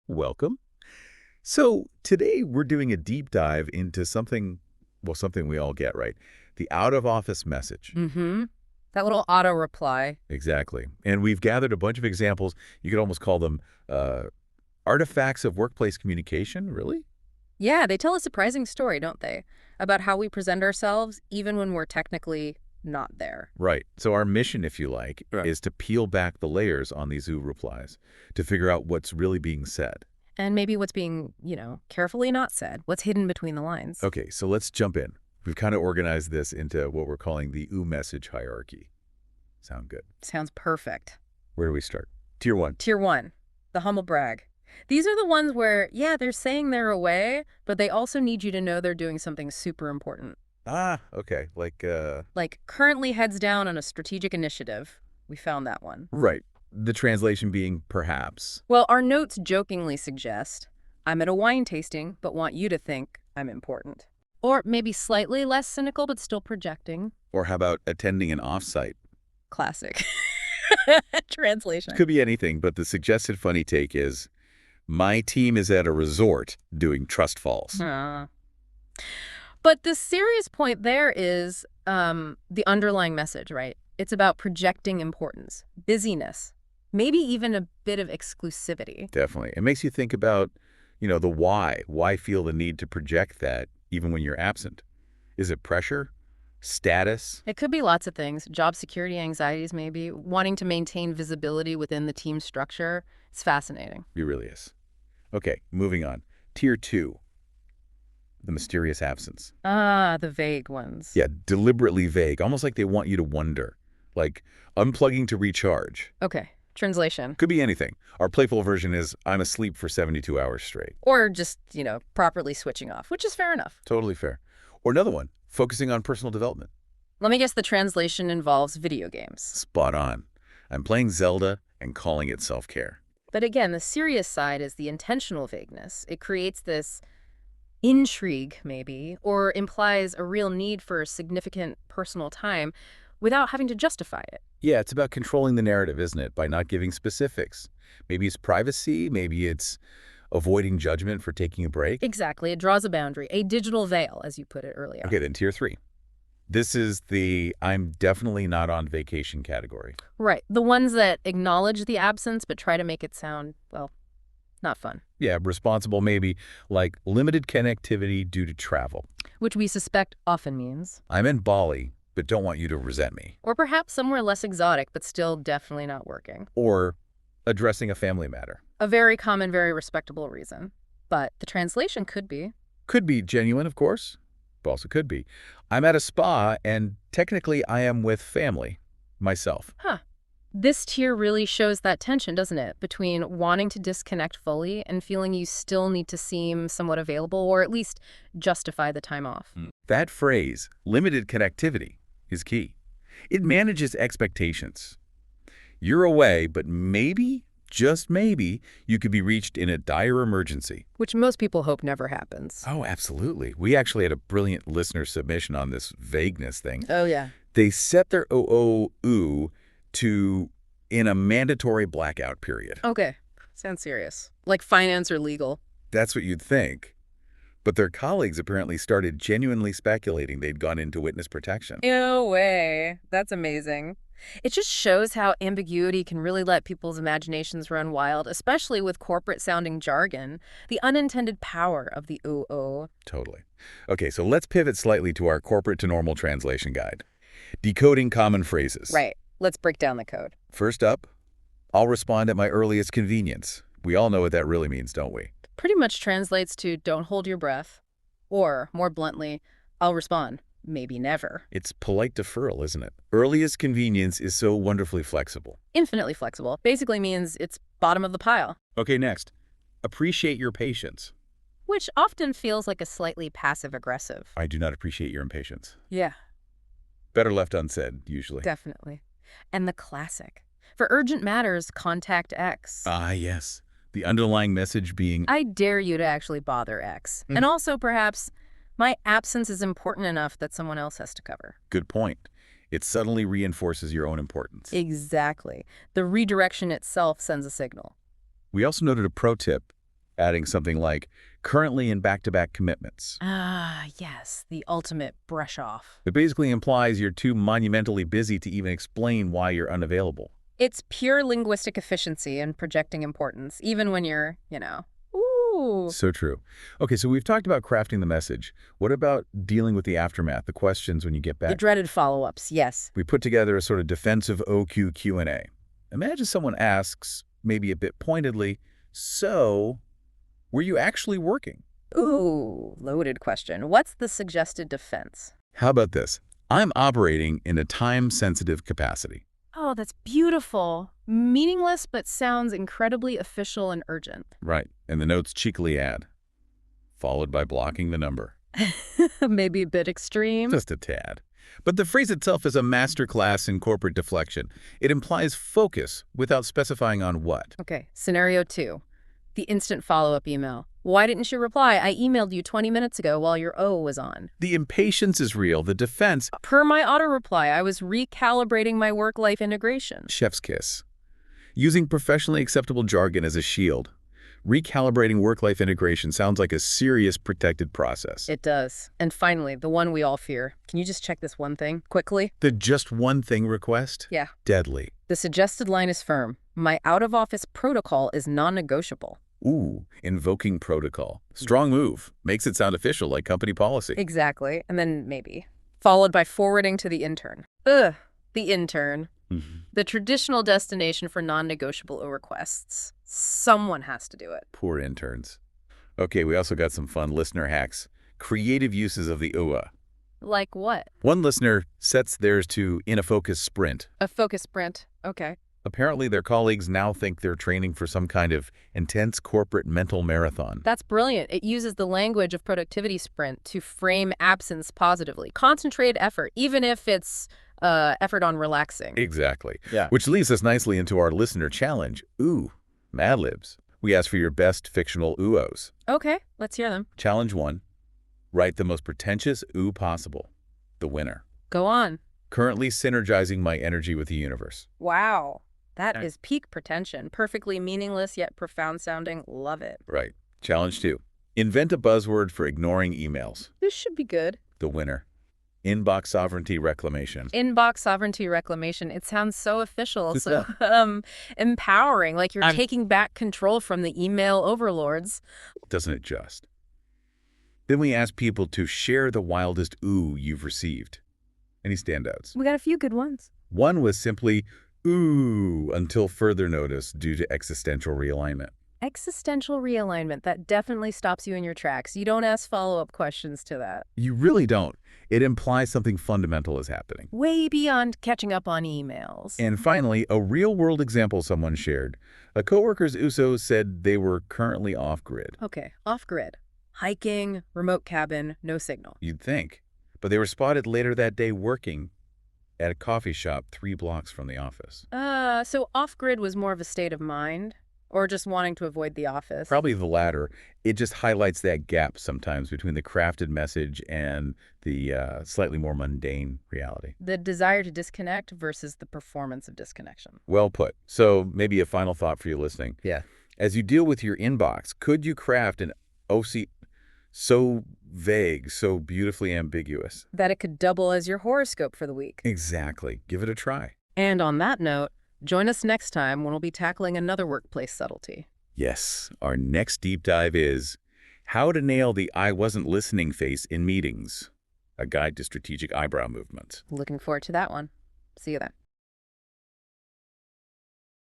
Welcome. So today we're doing a deep dive into something, well, something we all get, right? The out-of-office message. Mm-hmm. That little auto reply. Exactly. And we've gathered a bunch of examples. You could almost call them artifacts of workplace communication, really? Yeah, they tell a surprising story, don't they? About how we present ourselves even when we're technically not there. Right. So our mission, if you like, Right. is to peel back the layers on these ooh replies to figure out what's really being said. And maybe what's being, carefully not said, what's hidden between the lines. Okay, so let's jump in. We've kind of organized this into what we're calling the ooh message hierarchy. Sound good? Sounds perfect. Where do we start? Tier 1. Tier 1, the humble brag. These are the ones where, yeah, they're saying they're away, but they also need you to know they're doing something super important. Ah, okay. Like, currently heads down on a strategic initiative. We found that one. Right. The translation being perhaps. Well, our notes jokingly suggest, I'm at a wine tasting, but want you to think I'm important. Or maybe slightly less cynical, but still projecting. Or how about attending an offsite? Classic. Translation. Could be anything, but the suggested funny take is, my team is at a resort doing trust falls. But the serious point there is the underlying message, right? It's about projecting importance, busyness, maybe even a bit of exclusivity. Definitely. It makes you think about, the why. Why feel the need to project that even when you're absent? Is it pressure? Status? It could be lots of things. Job security anxieties, maybe. Wanting to maintain visibility within the team structure. It's fascinating. It really is. Okay, moving on. Tier 2. The mysterious absence. Ah, the vague ones. Yeah, deliberately vague, almost like they want you to wonder. Like unplugging to recharge. Okay, translation. Could be anything. Our playful version is, I'm asleep for 72 hours straight. Or just, properly switching off, which is fair enough. Totally fair. Or another one, focusing on personal development. Let me guess the translation involves video games. Spot on. I'm playing Zelda and calling it self-care. But again, the serious side is the intentional vagueness. It creates this intrigue, maybe, or implies a real need for significant personal time without having to justify it. Yeah, it's about controlling the narrative, isn't it? By not giving specifics. Maybe it's privacy, maybe it's avoiding judgment for taking a break. Exactly. It draws a boundary, a digital veil, as you put it earlier. Okay, then tier 3. This is the I'm definitely not on vacation category. Right. The ones that acknowledge the absence but try to make it sound, well, not fun. Yeah, responsible maybe, like limited connectivity due to travel. Which we suspect often means. I'm in Bali, but don't want you to resent me. Or perhaps somewhere less exotic but still definitely not working. Or addressing a family matter. A very common, very respectable reason. But the translation could be. Could be genuine, of course, but also could be. I'm at a spa, and technically I am with family, myself. Huh. This tier really shows that tension, doesn't it? Between wanting to disconnect fully and feeling you still need to seem somewhat available or at least justify the time off. That phrase, limited connectivity, is key. It manages expectations. You're away, but maybe, just maybe, you could be reached in a dire emergency. Which most people hope never happens. Oh, absolutely. We actually had a brilliant listener submission on this vagueness thing. Oh, yeah. They set their OOU to in a mandatory blackout period. Okay. Sounds serious. Like finance or legal. That's what you'd think. But their colleagues apparently started genuinely speculating they'd gone into witness protection. No way. That's amazing. It just shows how ambiguity can really let people's imaginations run wild, especially with corporate-sounding jargon. The unintended power of the OO. Totally. Okay, so let's pivot slightly to our corporate to normal translation guide. Decoding common phrases. Right. Let's break down the code. First up, I'll respond at my earliest convenience. We all know what that really means, don't we? Pretty much translates to don't hold your breath. Or, more bluntly, I'll respond. Maybe never. It's polite deferral, isn't it? Earliest convenience is so wonderfully flexible. Infinitely flexible. Basically means it's bottom of the pile. Okay, next. Appreciate your patience. Which often feels like a slightly passive-aggressive. I do not appreciate your impatience. Yeah, Better left unsaid, usually. definitely. And the classic. For urgent matters, contact X. Ah, yes. The underlying message being, I dare you to actually bother X. And also, perhaps, my absence is important enough that someone else has to cover. good point. It subtly reinforces your own importance. Exactly. The redirection itself sends a signal. We also noted a pro tip. adding something like, currently in back-to-back commitments. Ah, yes, the ultimate brush off. It basically implies you're too monumentally busy to even explain why you're unavailable. It's pure linguistic efficiency and projecting importance, even when you're, ooh. So true. Okay, so we've talked about crafting the message. What about dealing with the aftermath, the questions when you get The back? dreaded follow-ups, yes. We put together a sort of defensive OQ Q&A. Imagine someone asks, maybe a bit pointedly, so, were you actually working? Ooh, loaded question. What's the suggested defense? How about this? I'm operating in a time-sensitive capacity. Oh, that's beautiful. Meaningless, but sounds incredibly official and urgent. Right, and the notes cheekily add, followed by blocking the number. Maybe a bit extreme. Just a tad. But the phrase itself is a masterclass in corporate deflection. It implies focus without specifying on what. Okay, scenario 2. The instant follow-up email. Why didn't you reply? I emailed you 20 minutes ago while your O was on. The impatience is real. The defense, Per my auto-reply, I was recalibrating my work-life integration. chef's kiss. Using professionally acceptable jargon as a shield. Recalibrating work-life integration sounds like a serious protected process. It does. And finally, the one we all fear. Can you just check this one thing quickly? The just one thing request? Yeah. Deadly. The suggested line is firm. My out-of-office protocol is non-negotiable. Ooh, invoking protocol. Strong move. Makes it sound official like company policy. Exactly. And then maybe. Followed by forwarding to the intern. Ugh, the intern. The traditional destination for non-negotiable requests. Someone has to do it. Poor interns. Okay, we also got some fun listener hacks. Creative uses of the UA. Like what? One listener sets theirs to in a focus sprint. A focus sprint. Okay. Apparently, their colleagues now think they're training for some kind of intense corporate mental marathon. That's brilliant. It uses the language of productivity sprint to frame absence positively. Concentrated effort, even if it's effort on relaxing. Exactly. Yeah. Which leads us nicely into our listener challenge. Ooh, Mad Libs. We ask for your best fictional UOs. Okay, let's hear them. Challenge 1. Write the most pretentious OO possible. The winner. Go on. Currently synergizing my energy with the universe. Wow. That Okay. is peak pretension. Perfectly meaningless yet profound sounding. Love it. Right. Challenge 2. Invent a buzzword for ignoring emails. This should be good. The winner. Inbox sovereignty reclamation. Inbox sovereignty reclamation. It sounds so official, It's so empowering, like you're I'm- taking back control from the email overlords. Doesn't it just? Then we ask people to share the wildest ooh you've received. Any standouts? We got a few good ones. One was simply ooh until further notice due to existential realignment. Existential realignment. That definitely stops you in your tracks. You don't ask follow-up questions to that. You really don't. It implies something fundamental is happening. Way beyond catching up on emails. And finally, a real-world example someone shared. A coworker's USO said they were currently off-grid. Okay, off-grid. Hiking, remote cabin, no signal. You'd think. But they were spotted later that day working at a coffee shop 3 blocks from the office. So off-grid was more of a state of mind? Or just wanting to avoid the office? Probably the latter. It just highlights that gap sometimes between the crafted message and the slightly more mundane reality. The desire to disconnect versus the performance of disconnection. Well put. So maybe a final thought for you listening. Yeah. As you deal with your inbox, could you craft an OC so vague, so beautifully ambiguous? That it could double as your horoscope for the week. Exactly. Give it a try. And on that note, join us next time when we'll be tackling another workplace subtlety. Yes, our next deep dive is how to nail the I wasn't listening face in meetings, a guide to strategic eyebrow movement. Looking forward to that one. See you then.